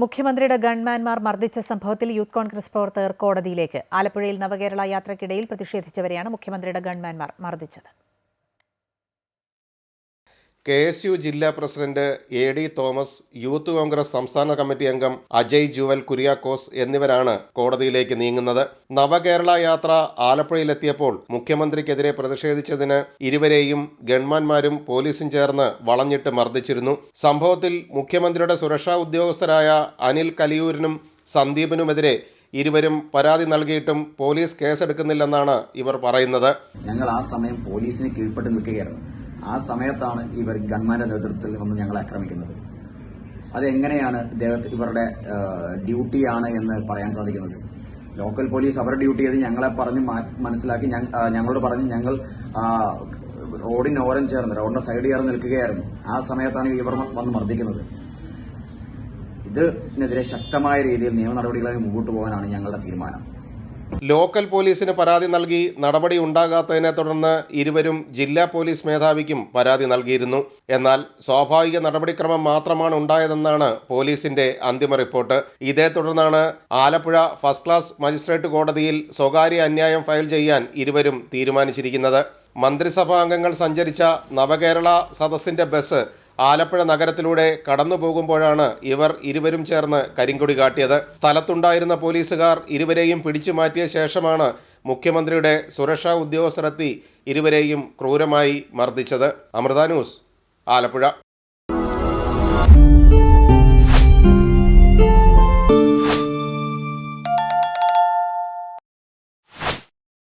മുഖ്യമന്ത്രിയുടെ ഗൺമാൻമാർ മർദ്ദിച്ച സംഭവത്തിൽ യൂത്ത് കോൺഗ്രസ് പ്രവർത്തകർ കോടതിയിലേക്ക്. ആലപ്പുഴയിൽ നവകേരള യാത്രയ്ക്കിടയിൽ പ്രതിഷേധിച്ചവരെയാണ് മുഖ്യമന്ത്രിയുടെ ഗൺമാൻമാർ മർദ്ദിച്ചത്. KSU ജില്ലാ president AD Thomas, youth Congress സംസ്ഥാന കമ്മിറ്റി അംഗം അജയ് ജുവൽ കുര്യാക്കോസ് എന്നിവരാണ് കോടതിയിലേക്ക് നീങ്ങുന്നത്. നവകേരള യാത്ര ആലപ്പുഴയിലെത്തിയപ്പോൾ മുഖ്യമന്ത്രിക്കെതിരെ പ്രതിഷേധിച്ചതിന് ഇരുവരെയും ഗൺമാൻമാരും പോലീസും ചേർന്ന് വളഞ്ഞിട്ട് മർദ്ദിച്ചിരുന്നു. സംഭവത്തിൽ മുഖ്യമന്ത്രിയുടെ സുരക്ഷാ ഉദ്യോഗസ്ഥരായ അനിൽ കലിയൂരിനും സന്ദീപിനുമെതിരെ ഇരുവരും പരാതി നൽകിയിട്ടും പോലീസ് കേസെടുക്കുന്നില്ലെന്നാണ് ഇവർ പറയുന്നത്. ഞങ്ങൾ ആ സമയം പോലീസിന് കീഴ്പ്പെട്ട് നിൽക്കുകയായിരുന്നു. ആ സമയത്താണ് ഇവർ ഗൺമാന്റെ നേതൃത്വത്തിൽ വന്ന് ഞങ്ങളെ ആക്രമിക്കുന്നത്. അതെങ്ങനെയാണ് ഇവരുടെ ഡ്യൂട്ടിയാണ് എന്ന് പറയാൻ സാധിക്കുന്നത്? ലോക്കൽ പോലീസ് അവരുടെ ഡ്യൂട്ടി ചെയ്ത് ഞങ്ങളെ പറഞ്ഞ് മനസ്സിലാക്കി ഞങ്ങളോട് പറഞ്ഞ് ഞങ്ങൾ റോഡിനോരം ചേർന്ന് റോഡിന്റെ സൈഡ് ചേർന്ന് നിൽക്കുകയായിരുന്നു. ആ സമയത്താണ് ഇവർ വന്ന് മർദ്ദിക്കുന്നത്. ഇതിനെതിരെ ശക്തമായ രീതിയിൽ നിയമ നടപടികളുമായി മുമ്പോട്ട് പോകാനാണ് ഞങ്ങളുടെ തീരുമാനം. ലോക്കൽ പോലീസിന് പരാതി നൽകി നടപടി ഉണ്ടാകാത്തതിനെ തുടർന്ന് ഇരുവരും ജില്ലാ പോലീസ് മേധാവിക്കും പരാതി നൽകിയിരുന്നു. എന്നാൽ സ്വാഭാവിക നടപടിക്രമം മാത്രമാണ് ഉണ്ടായതെന്നാണ് പോലീസിന്റെ അന്തിമ റിപ്പോർട്ട്. ഇതേ തുടർന്നാണ് ആലപ്പുഴ ഫസ്റ്റ് ക്ലാസ് മജിസ്ട്രേറ്റ് കോടതിയിൽ സ്വകാര്യ അന്യായം ഫയൽ ചെയ്യാൻ ഇരുവരും തീരുമാനിച്ചിരിക്കുന്നത്. മന്ത്രിസഭാ അംഗങ്ങൾ സഞ്ചരിച്ച നവകേരള സദസ്സിന്റെ ബസ് ആലപ്പുഴ നഗരത്തിലൂടെ കടന്നുപോകുമ്പോഴാണ് ഇവർ ഇരുവരും ചേർന്ന് കരിങ്കൊടി കാട്ടിയത്. സ്ഥലത്തുണ്ടായിരുന്ന പോലീസുകാർ ഇരുവരെയും പിടിച്ചു മാറ്റിയ ശേഷമാണ് മുഖ്യമന്ത്രിയുടെ സുരക്ഷാ ഉദ്യോഗസ്ഥരെത്തി ഇരുവരെയും ക്രൂരമായി മർദ്ദിച്ചത്. അമൃത ന്യൂസ്, ആലപ്പുഴ.